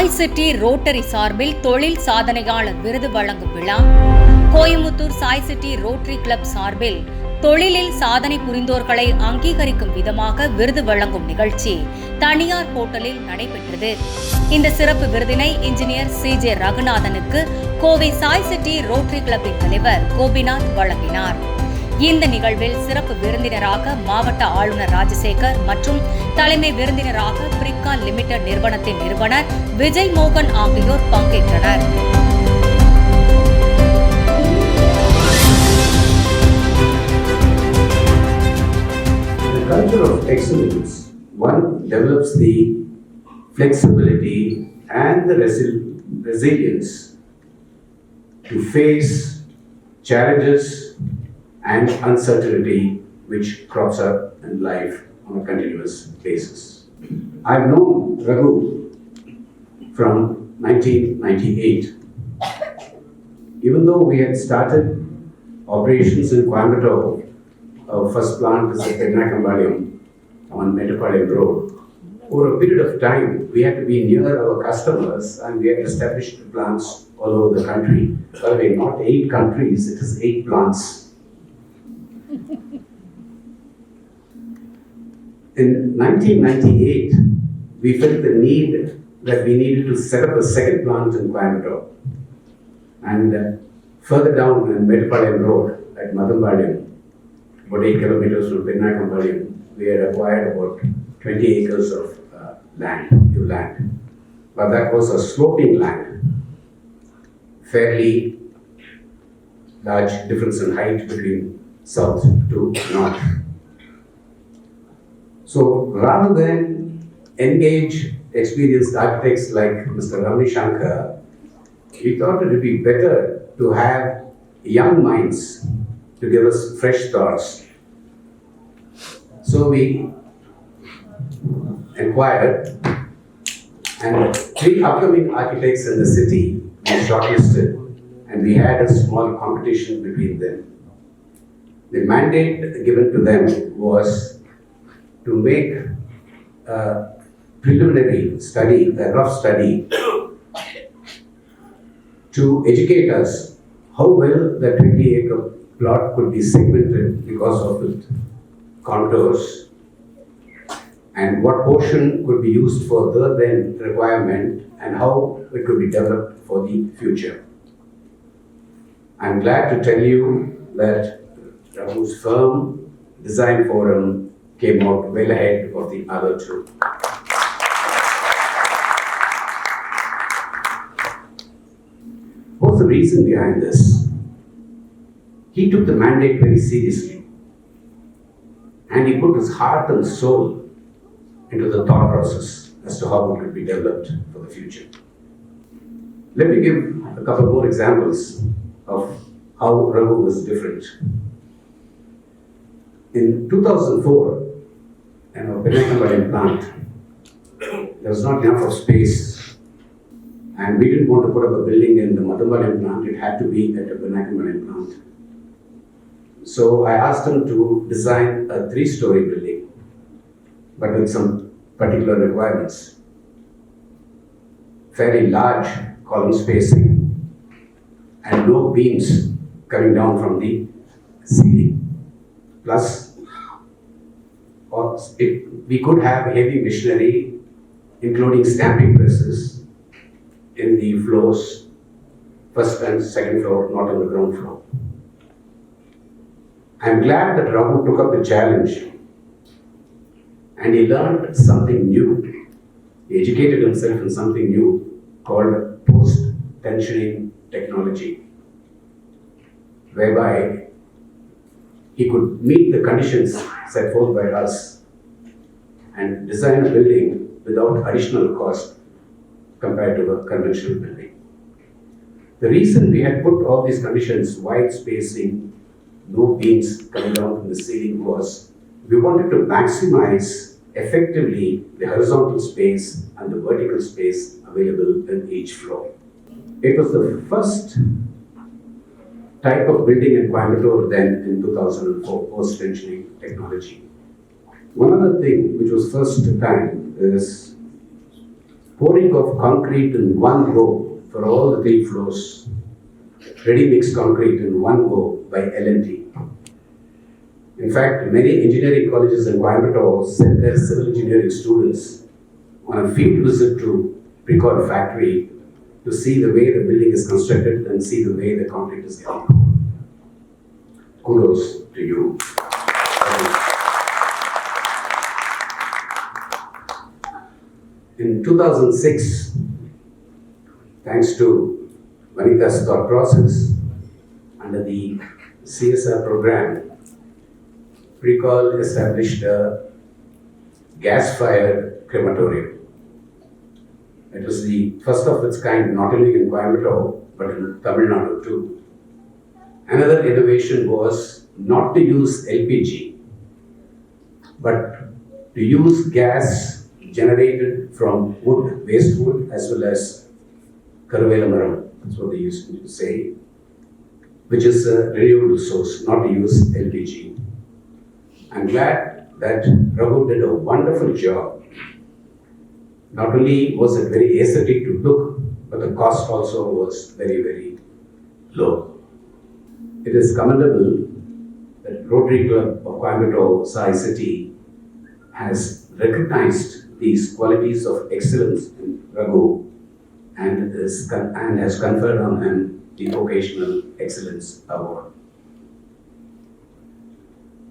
Sai city rotary சார்பில் தொழில் சாதனையாளர் விருது வழங்கும் விழா, Coimbatore Sai city rotary club சார்பில் தொழிலில் சாதனை புரிந்தோர்களை அங்கீகரிக்கும் விதமாக விருது வழங்கும் நிகழ்ச்சி தனியார் ஹோட்டலில் நடைபெற்றது. இந்த சிறப்பு விருதினை இன்ஜினியர் CJ ரகுநாதனுக்கு கோவை சாய் சிட்டி ரோட்டரி கிளப்பின் தலைவர் கோபிநாத் வழங்கினார். இந்த நிகழ்வில் சிறப்பு விருந்தினராக மாவட்ட ஆளுநர் ராஜசேகர் மற்றும் தலைமை விருந்தினராக பிரிக்கா லிமிடெட் நிறுவனத்தின் நிறுவனர் விஜய் மோகன் ஆகியோர் பங்கேற்றனர். The culture of excellence, one develops the flexibility and the resilience to face challenges and uncertainty which crops up in life on a continuous basis. I've known Raghu from 1998. Even though we had started operations in Coimbatore, our first plant is at Coimbatore on Metropolitan Road. Over a period of time, we had to be near our customers and we had established plants all over the country. By the way, not 8 countries, it is 8 plants. In 1998, we felt the need that we needed to set up a second plant in Coimbatore. And further down in Metropolitan Road at Madambalyam, about 8 kilometers from Coimbatore, we had acquired about 20 acres of new land. But that was a sloping land, fairly large difference in height between south to north. So rather than engage experienced architects like Mr. Ramani Shankar, we thought it would be better to have young minds to give us fresh thoughts. So we inquired, and 3 upcoming architects in the city we shortlisted, and we had a small competition between them. The mandate given to them was to make a preliminary study, a rough study, to educate us how well the 20-acre plot could be segmented because of its contours, and what portion could be used for the then requirement and how it could be developed for the future. I'm glad to tell you that Raghu's firm Design Forum came out well ahead of the other 2. What's the reason behind this? He took the mandate very seriously, and he put his heart and soul into the thought process as to how it could be developed for the future. Let me give a couple more examples of how Raghu was different. In 2004, in our bilingual plant, there was not enough of space, and we didn't want to put up a building in the Madambalyam plant. It had to be at a bilingual plant. So I asked him to design a 3-story building, but with some particular requirements. Fairly large column spacing and no beams coming down from the ceiling. Plus, we could have heavy machinery, including stamping presses, in the floors, first and second floor, not on the ground floor. I'm glad that Raghu took up the challenge and he learned something new. He educated himself in something new called post-tensioning technology, whereby he could meet the conditions set forth by us and design a building without additional cost compared to a conventional building. The reason we had put all these conditions, wide spacing, no beams coming down from the ceiling, was we wanted to maximize effectively the horizontal space and the vertical space available in each floor. It was the first type of building in Coimbatore then in 2004, post-tensioning technology. One other thing which was first time is pouring of concrete in one go for all the 3 floors, ready mixed concrete in one go by L&T. In fact, many engineering colleges in Coimbatore send their civil engineering students on a field visit to Precord factory to see the way the building is constructed and see the way the concrete is getting poured. Kudos to you. In 2006, thanks to Vanita's thought process, under the CSR program, Precord established a gas-fired crematorium. It was the first of its kind, not only in Coimbatore, but in Tamil Nadu too. Another innovation was not to use LPG, but to use gas generated from wood, waste wood, as well as Karuvela, that's what they used to say, which is a renewable source, not to use LPG. I'm glad that Raghu did a wonderful job. Not only was it very aesthetic to look, but the cost also was very, very low. It is commendable that Rotary Club of Coimbatore, Sai City, has recognized these qualities of excellence in Raghu and has conferred on him the Vocational Excellence Award.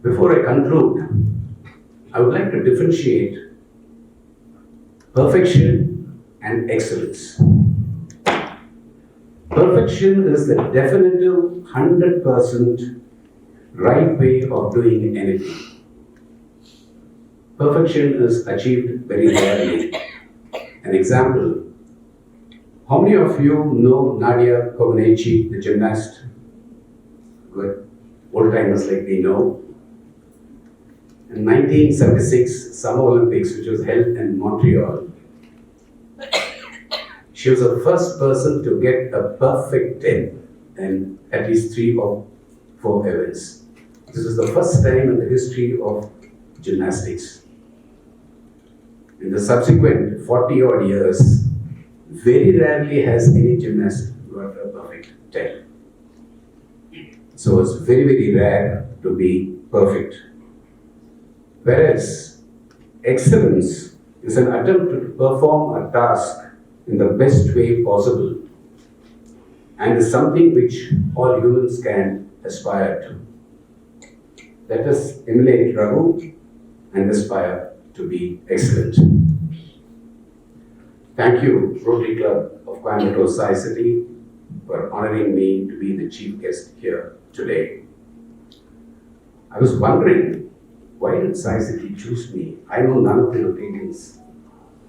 Before I conclude, I would like to differentiate perfection and excellence. Perfection is the definitive 100% right way of doing anything. Perfection is achieved very rarely. An example, how many of you know Nadia Comaneci, the gymnast? Good. Old timers like me know. In 1976 Summer Olympics, which was held in Montreal, she was the first person to get a perfect 10 in at least 3 or 4 events. This was the first time in the history of gymnastics. In the subsequent 40 odd years, very rarely has any gymnast got a perfect 10. So it's very, very rare to be perfect. Whereas excellence is an attempt to perform a task in the best way possible and is something which all humans can aspire to. Let us emulate Raghu and aspire to be excellent. Thank you, Rotary Club of Coimbatore, Sai City, for honoring me to be the chief guest here today. I was wondering, why did Sai City choose me? I know none of the Rotarians.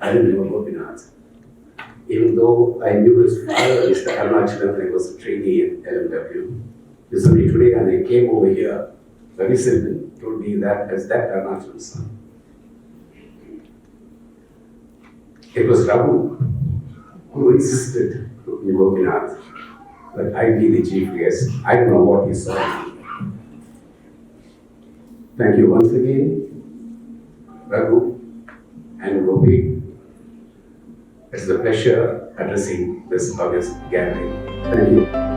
I didn't know Gopinath. Even though I knew his father, Mr. Arunachalam, when I was a trainee at LMW. This is only today, and I came over here. Ravi Silvan told me that as that Arunachalam's son. It was Raghu who insisted in Gopinath that I be the chief guest. I don't know what he saw. Thank you once again, Raghu and Gopi. It's a pleasure addressing this August gathering. Thank you.